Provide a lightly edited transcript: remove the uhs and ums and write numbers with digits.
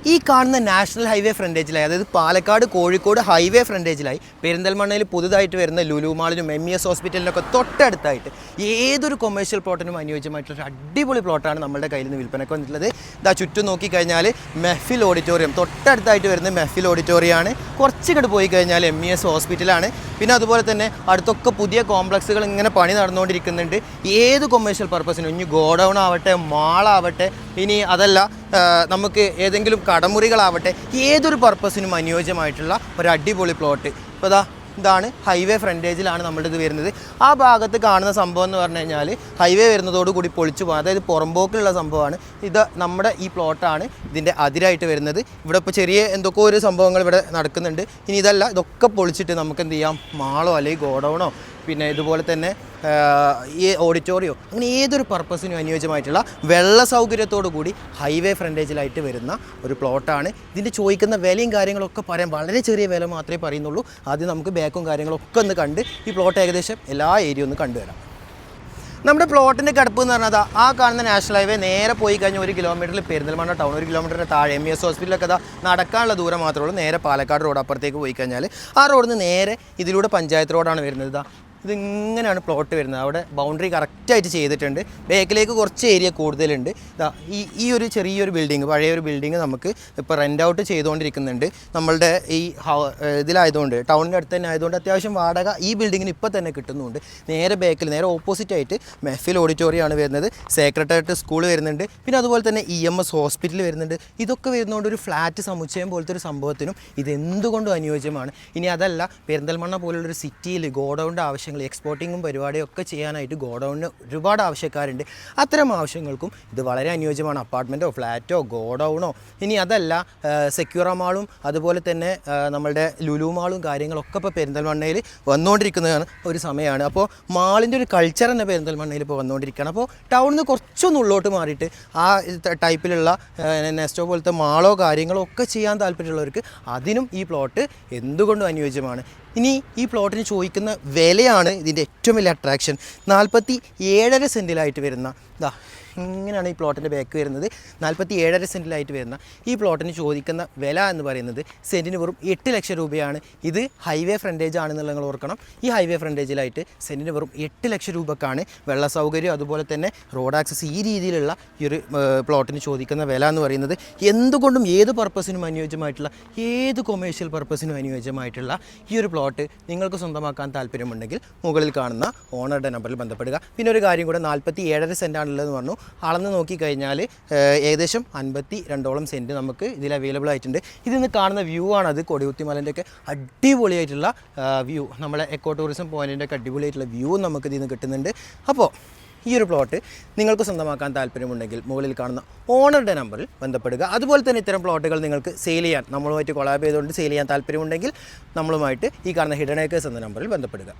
ഈ കാണുന്ന national highway ഫ്രണ്ടേജിലായി, അതായത് പാലക്കാട് കോഴിക്കോട് ഹൈവേ ഫ്രണ്ടേജിലായി പെരിന്തൽമണ്ണയിൽ പുതുതായിട്ട് വരുന്ന ലുലു മാളിനും MES ഹോസ്പിറ്റലിനൊക്കെ തൊട്ടടുത്തായിട്ട് ഏതൊരു കൊമേഴ്ഷ്യൽ പ്ലോട്ടിനും അനുയോജ്യമായിട്ടുള്ള അടിപൊളി പ്ലോട്ടാണ് നമ്മുടെ കയ്യിൽ നിന്ന് വിൽപ്പനയ്ക്ക് വന്നിട്ടുള്ളത്. ഇതാ ചുറ്റും നോക്കിക്കഴിഞ്ഞാൽ മെഹ്ഫിൽ ഓഡിറ്റോറിയം തൊട്ടടുത്തായിട്ട് വരുന്ന മെഹ്ഫിൽ ഓഡിറ്റോറിയമാണ്. കുറച്ചിങ്ങോട്ട് പോയി കഴിഞ്ഞാൽ MES ഹോസ്പിറ്റലാണ്. പിന്നെ അതുപോലെ തന്നെ അടുത്തൊക്കെ പുതിയ കോംപ്ലക്സുകൾ ഇങ്ങനെ പണി നടന്നുകൊണ്ടിരിക്കുന്നുണ്ട്. ഏത് കൊമേഴ്ഷ്യൽ പർപ്പസിനും, ഇനി ഗോഡൗൺ ആവട്ടെ, മാളാവട്ടെ, ഇനി അതല്ല നമുക്ക് ഏതെങ്കിലും കടമുറികളാവട്ടെ, ഏതൊരു പർപ്പസിനും അനുയോജ്യമായിട്ടുള്ള ഒരു അടിപൊളി പ്ലോട്ട്. ഇപ്പോൾ ഇതാണ് ഹൈവേ ഫ്രണ്ടേജിലാണ് നമ്മളുടെ ഇത് വരുന്നത്. ആ ഭാഗത്ത് കാണുന്ന സംഭവം എന്ന് പറഞ്ഞു കഴിഞ്ഞാൽ ഹൈവേ വരുന്നതോടുകൂടി പൊളിച്ചു പോകും, അതായത് പുറമ്പോക്കിലുള്ള സംഭവമാണ്. ഇത് നമ്മുടെ ഈ പ്ലോട്ടാണ് ഇതിൻ്റെ അതിരായിട്ട് വരുന്നത്. ഇവിടെ ഇപ്പോൾ ചെറിയ എന്തൊക്കെ ഒരു സംഭവങ്ങൾ ഇവിടെ നടക്കുന്നുണ്ട്. ഇനി ഇതല്ല, ഇതൊക്കെ പൊളിച്ചിട്ട് നമുക്ക് എന്ത് ചെയ്യാം, മാളോ അല്ലെങ്കിൽ ഗോഡൗണോ പിന്നെ ഇതുപോലെ തന്നെ ഈ ഓഡിറ്റോറിയോ അങ്ങനെ ഏതൊരു പർപ്പസിനും അനുയോജ്യമായിട്ടുള്ള വെള്ള സൗകര്യത്തോടു കൂടി ഹൈവേ ഫ്രണ്ടേജിലായിട്ട് വരുന്ന ഒരു പ്ലോട്ടാണ്. ഇതിൻ്റെ ചോദിക്കുന്ന വിലയും കാര്യങ്ങളൊക്കെ പറയാൻ വളരെ ചെറിയ വില മാത്രമേ പറയുന്നുള്ളൂ. ആദ്യം നമുക്ക് ബാക്കും കാര്യങ്ങളൊക്കെ ഒന്ന് കണ്ട് ഈ പ്ലോട്ട് ഏകദേശം എല്ലാ ഏരിയ ഒന്ന് കണ്ടുവരാം. നമ്മുടെ പ്ലോട്ടിൻ്റെ കിടപ്പ് എന്ന് പറഞ്ഞാൽ ആ കാണുന്ന നാഷണൽ ഹൈവേ നേരെ പോയി കഴിഞ്ഞാൽ 1 കിലോമീറ്ററിൽ പെരിന്തൽമണ്ണ ടൗൺ, 1 കിലോമീറ്ററിന് താഴെ MES ഹോസ്പിറ്റലൊക്കെ നടക്കാനുള്ള ദൂരം മാത്രമേ ഉള്ളൂ. നേരെ പാലക്കാട് റോഡ് അപ്പുറത്തേക്ക് പോയി കഴിഞ്ഞാൽ ആ റോഡിൽ നിന്ന് നേരെ ഇതിലൂടെ പഞ്ചായത്ത് റോഡാണ് വരുന്നത്. ഇതിങ്ങനെയാണ് പ്ലോട്ട് വരുന്നത്. അവിടെ ബൗണ്ടറി കറക്റ്റായിട്ട് ചെയ്തിട്ടുണ്ട്. ബാക്കിലേക്ക് കുറച്ച് ഏരിയ കൂടുതലുണ്ട്. ഈ ഒരു ചെറിയൊരു ബിൽഡിങ്, പഴയൊരു ബിൽഡിങ് നമുക്ക് ഇപ്പോൾ റെൻ്റ് ഔട്ട് ചെയ്തുകൊണ്ടിരിക്കുന്നുണ്ട്. നമ്മളുടെ ഈ ഇതിലായതുകൊണ്ട്, ടൗണിൻ്റെ അടുത്ത് തന്നെ ആയതുകൊണ്ട് അത്യാവശ്യം വാടക ഈ ബിൽഡിങ്ങിന് ഇപ്പോൾ തന്നെ കിട്ടുന്നുണ്ട്. നേരെ ബാക്കിൽ, നേരെ ഓപ്പോസിറ്റായിട്ട് മെഹ്ഫിൽ ഓഡിറ്റോറിയമാണ് വരുന്നത്. സെക്രട്ടേറിയറ്റ് സ്കൂൾ വരുന്നുണ്ട്. പിന്നെ അതുപോലെ തന്നെ EMS ഹോസ്പിറ്റൽ വരുന്നുണ്ട്. ഇതൊക്കെ വരുന്നതുകൊണ്ട് ഒരു ഫ്ലാറ്റ് സമുച്ചയം പോലത്തെ ഒരു സംഭവത്തിനും ഇതെന്തുകൊണ്ടും അനുയോജ്യമാണ്. ഇനി അതല്ല, പെരിന്തൽമണ്ണ പോലുള്ളൊരു സിറ്റിയിൽ ഗോഡൗണിൻ്റെ ആവശ്യം, എക്സ്പോർട്ടിങ്ങും പരിപാടിയും ഒക്കെ ചെയ്യാനായിട്ട് ഗോഡൗണിന് ഒരുപാട് ആവശ്യക്കാരുണ്ട്. അത്തരം ആവശ്യങ്ങൾക്കും ഇത് വളരെ അനുയോജ്യമാണ്. അപ്പാർട്ട്മെൻറ്റോ ഫ്ലാറ്റോ ഗോഡൗണോ, ഇനി അതല്ല സെക്യൂറ മാളും അതുപോലെ തന്നെ നമ്മളുടെ ലുലു മാളും കാര്യങ്ങളൊക്കെ ഇപ്പോൾ പെരിന്തൽമണ്ണയിൽ വന്നുകൊണ്ടിരിക്കുന്നതാണ് ഒരു സമയമാണ്. അപ്പോൾ മാളിൻ്റെ ഒരു കൾച്ചർ തന്നെ പെരിന്തൽമണ്ണയിൽ ഇപ്പോൾ വന്നുകൊണ്ടിരിക്കുകയാണ്. അപ്പോൾ ടൗണിൽ നിന്ന് കുറച്ചൊന്ന് ഉള്ളോട്ട് മാറിയിട്ട് ആ ടൈപ്പിലുള്ള നെസ്റ്റോ പോലത്തെ മാളോ കാര്യങ്ങളോ ഒക്കെ ചെയ്യാൻ താല്പര്യമുള്ളവർക്ക് അതിനും ഈ പ്ലോട്ട് എന്തുകൊണ്ടും അനുയോജ്യമാണ്. ഇനി ഈ പ്ലോട്ടിന് ചോദിക്കുന്ന വിലയാണ് ഇതിൻ്റെ ഏറ്റവും വലിയ അട്രാക്ഷൻ. 47.5 സെൻറ്റിലായിട്ട് വരുന്ന ഇങ്ങനെയാണ് ഈ പ്ലോട്ടിൻ്റെ ബാക്ക് വരുന്നത്. 47.5 സെൻറ്റിലായിട്ട് വരുന്ന ഈ പ്ലോട്ടിന് ചോദിക്കുന്ന വില എന്ന് പറയുന്നത് സെൻറ്റിന് വെറും 8 ലക്ഷം രൂപയാണ്. ഇത് ഹൈവേ ഫ്രണ്ടേജ് ആണെന്നുള്ള നിങ്ങൾ ഓർക്കണം. ഈ ഹൈവേ ഫ്രണ്ടേജിലായിട്ട് സെൻറ്റിന് വെറും 8 ലക്ഷം രൂപക്കാണ് വെള്ള സൗകര്യം അതുപോലെ തന്നെ റോഡ് ആക്സസ് ഈ രീതിയിലുള്ള ഈ ഒരു പ്ലോട്ടിന് ചോദിക്കുന്ന വില എന്ന് പറയുന്നത്. എന്തുകൊണ്ടും ഏത് പർപ്പസിനും അനുയോജ്യമായിട്ടുള്ള, ഏത് കൊമേഴ്ഷ്യൽ പർപ്പസിനും അനുയോജ്യമായിട്ടുള്ള ഈ ഒരു പ്ലോട്ട് നിങ്ങൾക്ക് സ്വന്തമാക്കാൻ താല്പര്യമുണ്ടെങ്കിൽ മുകളിൽ കാണുന്ന ഓണറുടെ നമ്പറിൽ ബന്ധപ്പെടുക. പിന്നെ ഒരു കാര്യം കൂടെ, 47.5 സെൻറ്റാണുള്ളതെന്ന് പറഞ്ഞു. അളന്ന് നോക്കിക്കഴിഞ്ഞാൽ ഏകദേശം 52ഓളം സെൻറ്റ് നമുക്ക് ഇതിൽ അവൈലബിൾ ആയിട്ടുണ്ട്. ഇതിൽ നിന്ന് കാണുന്ന വ്യൂ ആണത്. കൊടികുത്തിമലൻ്റെയൊക്കെ അടിപൊളിയായിട്ടുള്ള വ്യൂ, നമ്മളെ എക്കോ ടൂറിസം പോയിൻറ്റിൻ്റെയൊക്കെ അടിപൊളിയായിട്ടുള്ള വ്യൂ നമുക്ക് ഇതിൽ നിന്ന് കിട്ടുന്നുണ്ട്. അപ്പോൾ ഈ ഒരു പ്ലോട്ട് നിങ്ങൾക്ക് സ്വന്തമാക്കാൻ താല്പര്യമുണ്ടെങ്കിൽ മുകളിൽ കാണുന്ന ഓണറുടെ നമ്പറിൽ ബന്ധപ്പെടുക. അതുപോലെ തന്നെ ഇത്തരം പ്ലോട്ടുകൾ നിങ്ങൾക്ക് സെയിൽ ചെയ്യാൻ, നമ്മളുമായിട്ട് കൊളാബ് ചെയ്തുകൊണ്ട് സെയിൽ ചെയ്യാൻ താല്പര്യമുണ്ടെങ്കിൽ നമ്മളുമായിട്ട് ഈ കാണുന്ന ഹിഡൻ ഏക്കേഴ്സ് എന്ന നമ്പറിൽ ബന്ധപ്പെടുക.